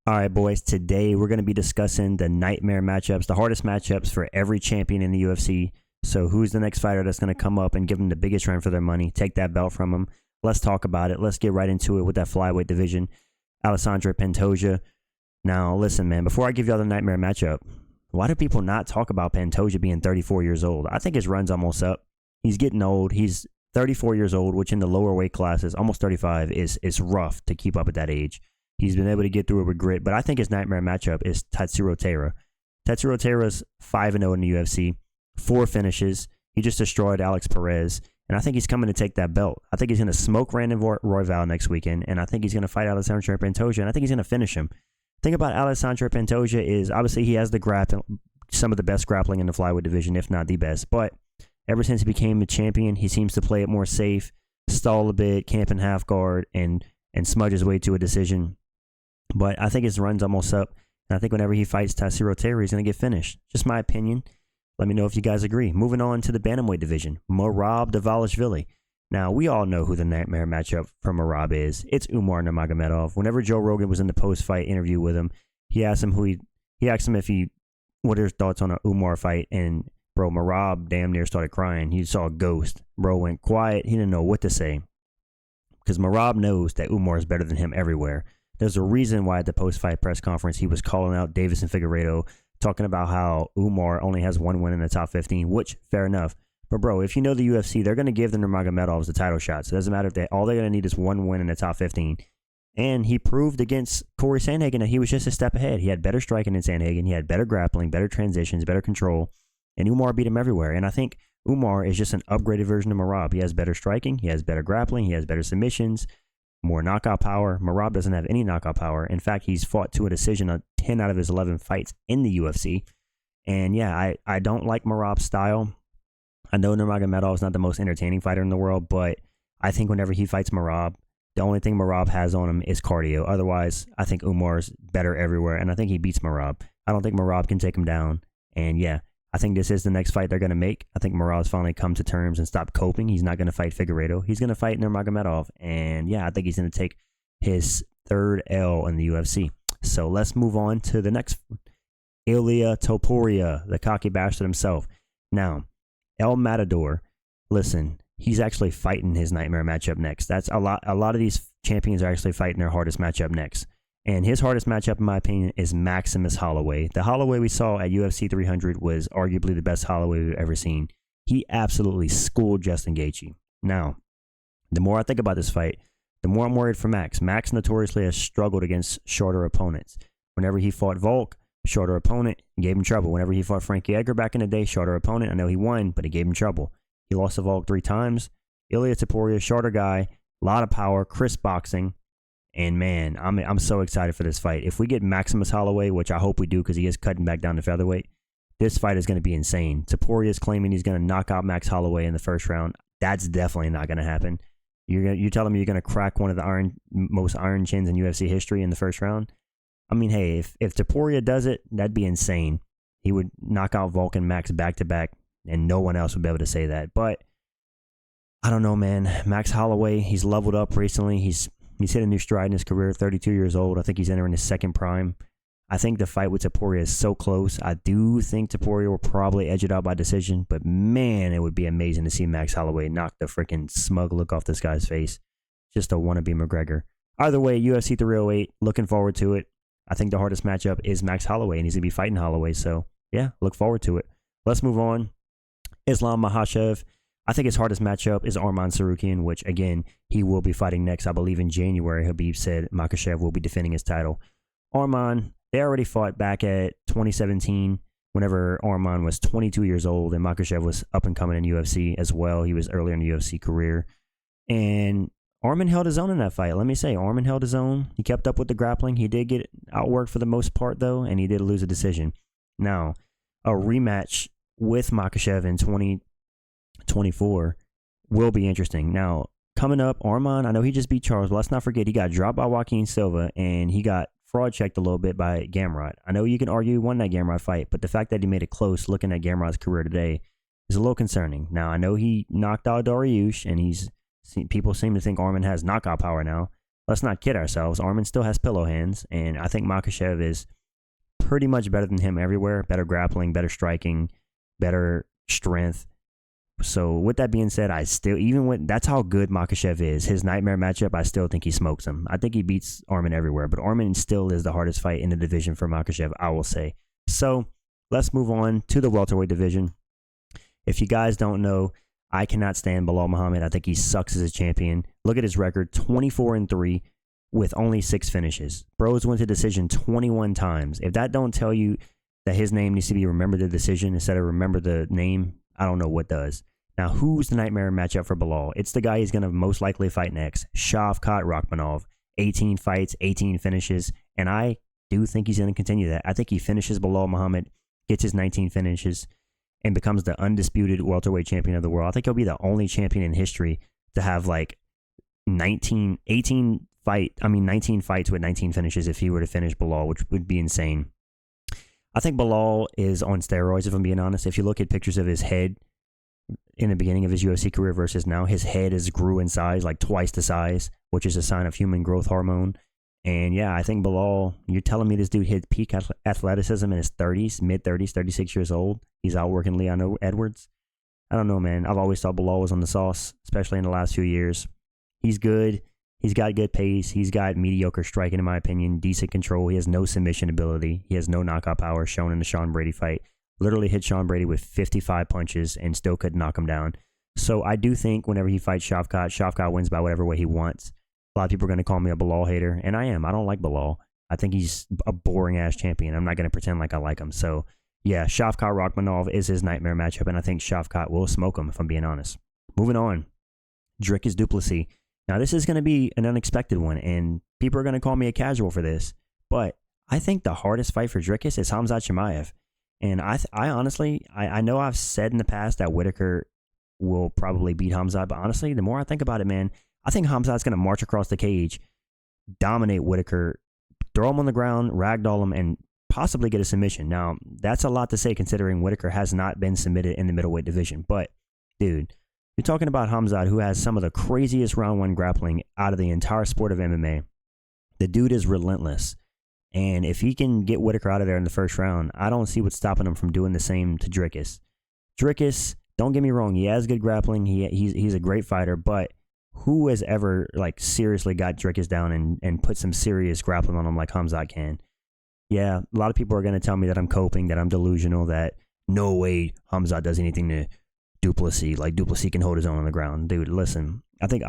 All right, boys. Today we're going to be discussing the nightmare matchups, the hardest matchups for every champion in the UFC. So, who's the next fighter that's going to come up and give them the biggest run for their money, take that belt from them? Let's talk about it. Let's get right into it with that flyweight division. Alessandro Pantoja. Now, listen, man, before I give y'all the nightmare matchup, why do people not talk about Pantoja being 34 years old? I think his run's almost up. He's getting old. He's 34 years old, which in the lower weight classes, almost 35, is rough to keep up at that age. He's been able to get through it with grit, but I think his nightmare matchup is Tatsuro Taira. Tatsuro Taira's 5-0 in the UFC, 4 finishes. He just destroyed Alex Perez, and I think he's coming to take that belt. I think he's going to smoke Brandon Royval next weekend, and I think he's going to fight Alessandro Pantoja, and I think he's going to finish him. The thing about Alessandro Pantoja is, obviously, he has the some of the best grappling in the flyweight division, if not the best, but ever since he became a champion, he seems to play it more safe, stall a bit, camp in half guard, and smudge his way to a decision. But I think his run's almost up, and I think whenever he fights Tatsuro Taira, he's going to get finished. Just my opinion. Let me know if you guys agree. Moving on to the Bantamweight division, Merab Dvalishvili. Now, we all know who the nightmare matchup for Merab is. It's Umar Nurmagomedov. Whenever Joe Rogan was in the post-fight interview with him, he asked him what are his thoughts on an Umar fight, and bro, Merab damn near started crying. He saw a ghost. Bro went quiet. He didn't know what to say, because Merab knows that Umar is better than him everywhere. There's a reason why at the post-fight press conference he was calling out Davis and Figueiredo, talking about how Umar only has one win in the top 15, which, fair enough. But, bro, if you know the UFC, they're going to give the Nurmagomedovs the title shots. It doesn't matter if all they're going to need is one win in the top 15. And he proved against Corey Sandhagen that he was just a step ahead. He had better striking than Sandhagen. He had better grappling, better transitions, better control. And Umar beat him everywhere. And I think Umar is just an upgraded version of Merab. He has better striking. He has better grappling. He has better submissions. More knockout power. Merab doesn't have any knockout power. In fact, he's fought to a decision on 10 out of his 11 fights in the UFC. And yeah, I don't like Merab's style. I know Nurmagomedov is not the most entertaining fighter in the world, but I think whenever he fights Merab, the only thing Merab has on him is cardio. Otherwise, I think Umar's better everywhere, and I think he beats Merab. I don't think Merab can take him down. And yeah, I think this is the next fight they're going to make. I think Merab's finally come to terms and stopped coping. He's not going to fight Figueiredo. He's going to fight Nurmagomedov. And yeah, I think he's going to take his third L in the UFC. So let's move on to the next one. Ilia Topuria, the cocky bastard himself. Now, El Matador, listen, he's actually fighting his nightmare matchup next. That's a lot of these champions are actually fighting their hardest matchup next. And his hardest matchup, in my opinion, is Maximus Holloway. The Holloway we saw at UFC 300 was arguably the best Holloway we've ever seen. He absolutely schooled Justin Gaethje. Now, the more I think about this fight, the more I'm worried for Max. Max notoriously has struggled against shorter opponents. Whenever he fought Volk, shorter opponent, gave him trouble. Whenever he fought Frankie Edgar back in the day, shorter opponent. I know he won, but it gave him trouble. He lost to Volk 3 times. Ilia Topuria, shorter guy, a lot of power, crisp boxing. And man, I'm so excited for this fight. If we get Maximus Holloway, which I hope we do because he is cutting back down to featherweight, this fight is going to be insane. Topuria is claiming he's going to knock out Max Holloway in the first round. That's definitely not going to happen. You're telling me you're going to crack one of the most iron chins in UFC history in the first round? I mean, hey, if Topuria does it, that'd be insane. He would knock out Volk and Max back-to-back, and no one else would be able to say that. But I don't know, man. Max Holloway, he's leveled up recently. He's hit a new stride in his career, 32 years old. I think he's entering his second prime. I think the fight with Topuria is so close. I do think Topuria will probably edge it out by decision, but man, it would be amazing to see Max Holloway knock the freaking smug look off this guy's face. Just a wannabe McGregor. Either way, UFC 308, looking forward to it. I think the hardest matchup is Max Holloway, and he's going to be fighting Holloway, so yeah, look forward to it. Let's move on. Islam Makhachev. I think his hardest matchup is Arman Tsarukyan, which, again, he will be fighting next. I believe in January, Habib said Makhachev will be defending his title. Arman, they already fought back at 2017 whenever Arman was 22 years old, and Makhachev was up and coming in UFC as well. He was earlier in the UFC career. And Arman held his own in that fight. Let me say, Arman held his own. He kept up with the grappling. He did get outworked for the most part, though, and he did lose a decision. Now, a rematch with Makhachev in 2024 will be interesting. Now, coming up, Arman, I know he just beat Charles, but let's not forget he got dropped by Joaquin Silva, and he got fraud checked a little bit by Gamrot. I know you can argue he won that Gamrot fight, but the fact that he made it close looking at Gamrot's career today is a little concerning. Now, I know he knocked out Dariush, and people seem to think Arman has knockout power now, let's not kid ourselves. Arman still has pillow hands, and I think Makhachev is pretty much better than him everywhere. Better grappling, better striking, better strength. So with that being said, I still, even when that's how good Makhachev is, his nightmare matchup, I still think he smokes him. I think he beats Arman everywhere, but Arman still is the hardest fight in the division for Makhachev, I will say. So let's move on to the welterweight division. If you guys don't know, I cannot stand Belal Muhammad. I think he sucks as a champion. Look at his record, 24-3 with only 6 finishes. Bro's went to decision 21 times. If that don't tell you that his name needs to be remembered the decision instead of remember the name, I don't know what does. Now, who's the nightmare matchup for Belal? It's the guy he's going to most likely fight next, Shavkat Rakhmonov. 18 fights, 18 finishes, and I do think he's going to continue that. I think he finishes Belal Muhammad, gets his 19 finishes, and becomes the undisputed welterweight champion of the world. I think he'll be the only champion in history to have like 19 fights with 19 finishes if he were to finish Belal, which would be insane. I think Belal is on steroids, if I'm being honest. If you look at pictures of his head in the beginning of his UFC career versus now, his head has grew in size, like twice the size, which is a sign of human growth hormone. And yeah, I think Belal, you're telling me this dude hit peak athleticism in his 30s, mid-30s, 36 years old. He's outworking Leon Edwards. I don't know, man. I've always thought Belal was on the sauce, especially in the last few years. He's good. He's got good pace. He's got mediocre striking, in my opinion, decent control. He has no submission ability. He has no knockout power shown in the Sean Brady fight. Literally hit Sean Brady with 55 punches and still couldn't knock him down. So I do think whenever he fights Shavkat wins by whatever way he wants. A lot of people are going to call me a Belal hater, and I am. I don't like Belal. I think he's a boring-ass champion. I'm not going to pretend like I like him. So, yeah, Shavkat Rakhmonov is his nightmare matchup, and I think Shavkat will smoke him, if I'm being honest. Moving on, Dricus Du Plessis. Now, this is going to be an unexpected one, and people are going to call me a casual for this, but I think the hardest fight for Dricus is Khamzat Chimaev. And I honestly, I know I've said in the past that Whitaker will probably beat Khamzat, but honestly, the more I think about it, man, I think Khamzat's going to march across the cage, dominate Whitaker, throw him on the ground, ragdoll him, and possibly get a submission. Now, that's a lot to say considering Whitaker has not been submitted in the middleweight division. But, dude, you're talking about Khamzat, who has some of the craziest round one grappling out of the entire sport of MMA. The dude is relentless. And if he can get Whitaker out of there in the first round, I don't see what's stopping him from doing the same to Dricus. Dricus, don't get me wrong, he has good grappling. He's a great fighter, but who has ever like seriously got Dricus down and put some serious grappling on him like Khamzat can? Yeah, a lot of people are going to tell me that I'm coping, that I'm delusional, that no way Khamzat does anything to Du Plessis. Like Du Plessis can hold his own on the ground. Dude, listen, I think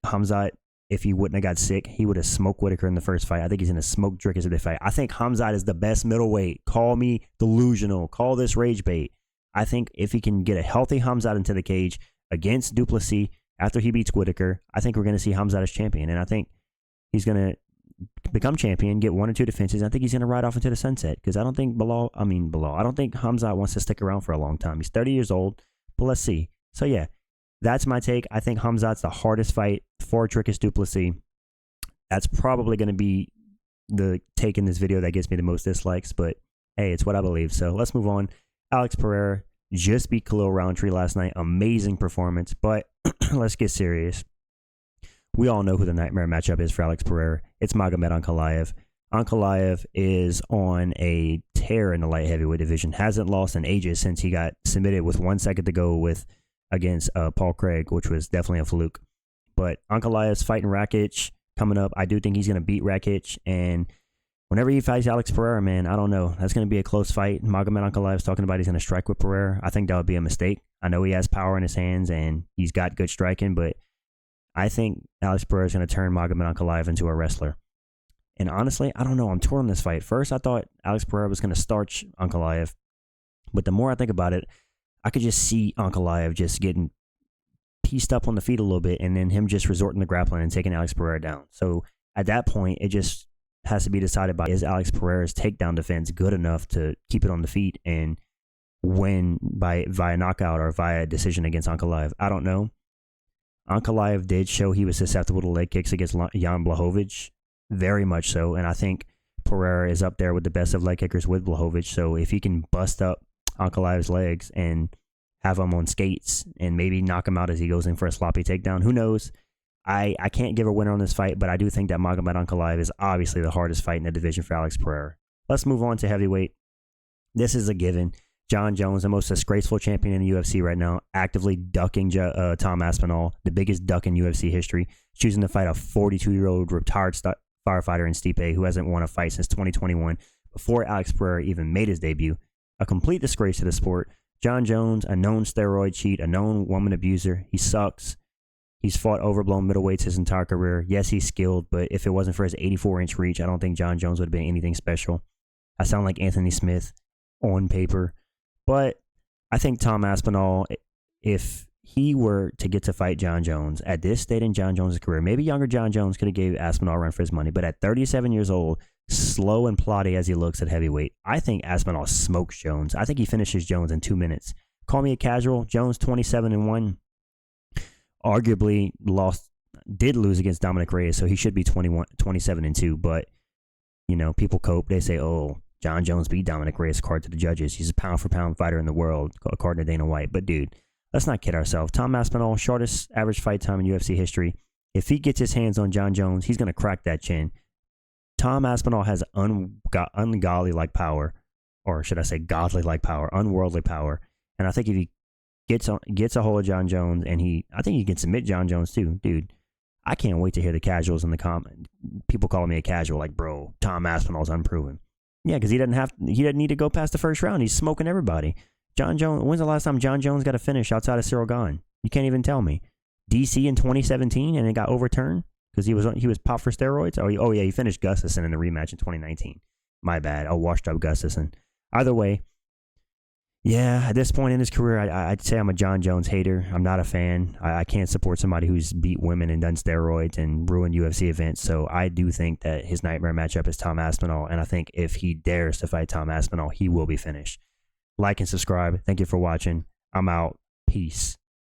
Khamzat, if he wouldn't have got sick, he would have smoked Whitaker in the first fight. I think he's going to smoke Dricus if they fight. I think Khamzat is the best middleweight. Call me delusional. Call this rage bait. I think if he can get a healthy Khamzat into the cage against Du Plessis, after he beats Whitaker, I think we're going to see Khamzat as champion. And I think he's going to become champion, get 1 or 2 defenses. I think he's going to ride off into the sunset because I don't think I don't think Khamzat wants to stick around for a long time. He's 30 years old, but let's see. So, yeah, that's my take. I think Khamzat's the hardest fight for Dricus Du Plessis. That's probably going to be the take in this video that gets me the most dislikes, but hey, it's what I believe. So let's move on. Alex Pereira just beat Khalil Roundtree last night. Amazing performance, but let's get serious. We all know who the nightmare matchup is for Alex Pereira. It's Magomed Ankalaev. Ankalaev is on a tear in the light heavyweight division. Hasn't lost in ages since he got submitted with 1 second to go against Paul Craig, which was definitely a fluke. But Ankalaev's fighting Rakic coming up. I do think he's going to beat Rakic, and whenever he fights Alex Pereira, man, I don't know. That's going to be a close fight. Magomed Ankalaev's talking about he's going to strike with Pereira. I think that would be a mistake. I know he has power in his hands and he's got good striking, but I think Alex Pereira is going to turn Magomed Ankalaev into a wrestler. And honestly, I don't know. I'm torn on this fight. First, I thought Alex Pereira was going to starch Ankalaev, but the more I think about it, I could just see Ankalaev just getting pieced up on the feet a little bit and then him just resorting to grappling and taking Alex Pereira down. So at that point, it just has to be decided by, is Alex Pereira's takedown defense good enough to keep it on the feet and win via knockout or via decision against Ankalaev? I don't know. Ankalaev did show he was susceptible to leg kicks against Jan Blachowicz, very much so, and I think Pereira is up there with the best of leg kickers with Blachowicz. So if he can bust up Ankalaev's legs and have him on skates and maybe knock him out as he goes in for a sloppy takedown, who knows? I can't give a winner on this fight, but I do think that Magomed Ankalaev is obviously the hardest fight in the division for Alex Pereira. Let's move on to heavyweight. This is a given. John Jones, the most disgraceful champion in the UFC right now, actively ducking Tom Aspinall, the biggest duck in UFC history, choosing to fight a 42-year-old retired firefighter in Stipe, who hasn't won a fight since 2021, before Alex Pereira even made his debut. A complete disgrace to the sport. John Jones, a known steroid cheat, a known woman abuser. He sucks. He's fought overblown middleweights his entire career. Yes, he's skilled, but if it wasn't for his 84-inch reach, I don't think John Jones would have been anything special. I sound like Anthony Smith on paper. But I think Tom Aspinall, if he were to get to fight John Jones at this state in John Jones' career, maybe younger John Jones could have gave Aspinall a run for his money. But at 37 years old, slow and plotty as he looks at heavyweight, I think Aspinall smokes Jones. I think he finishes Jones in 2 minutes. Call me a casual. Jones 27-1. Arguably did lose against Dominic Reyes, so he should be 27-2. But, you know, people cope. They say, oh, John Jones beat Dominic Reyes according to the judges. He's a pound-for-pound fighter in the world, according to Dana White. But, dude, let's not kid ourselves. Tom Aspinall, shortest average fight time in UFC history. If he gets his hands on John Jones, he's going to crack that chin. Tom Aspinall has ungodly-like power, or should I say godly-like power, unworldly power. And I think if he gets a hold of John Jones, and I think he can submit John Jones too. Dude, I can't wait to hear the casuals in the comment. People calling me a casual, like, bro, Tom Aspinall's unproven. Yeah, because he doesn't need to go past the first round. He's smoking everybody. John Jones, when's the last time John Jones got a finish outside of Cyril Gane? You can't even tell me. DC in 2017 and it got overturned because he was popped for steroids. Oh yeah, he finished Gustafsson in the rematch in 2019. My bad. I washed up Gustafsson. Either way, yeah, at this point in his career, I'd say I'm a John Jones hater. I'm not a fan. I can't support somebody who's beat women and done steroids and ruined UFC events. So I do think that his nightmare matchup is Tom Aspinall. And I think if he dares to fight Tom Aspinall, he will be finished. Like and subscribe. Thank you for watching. I'm out. Peace.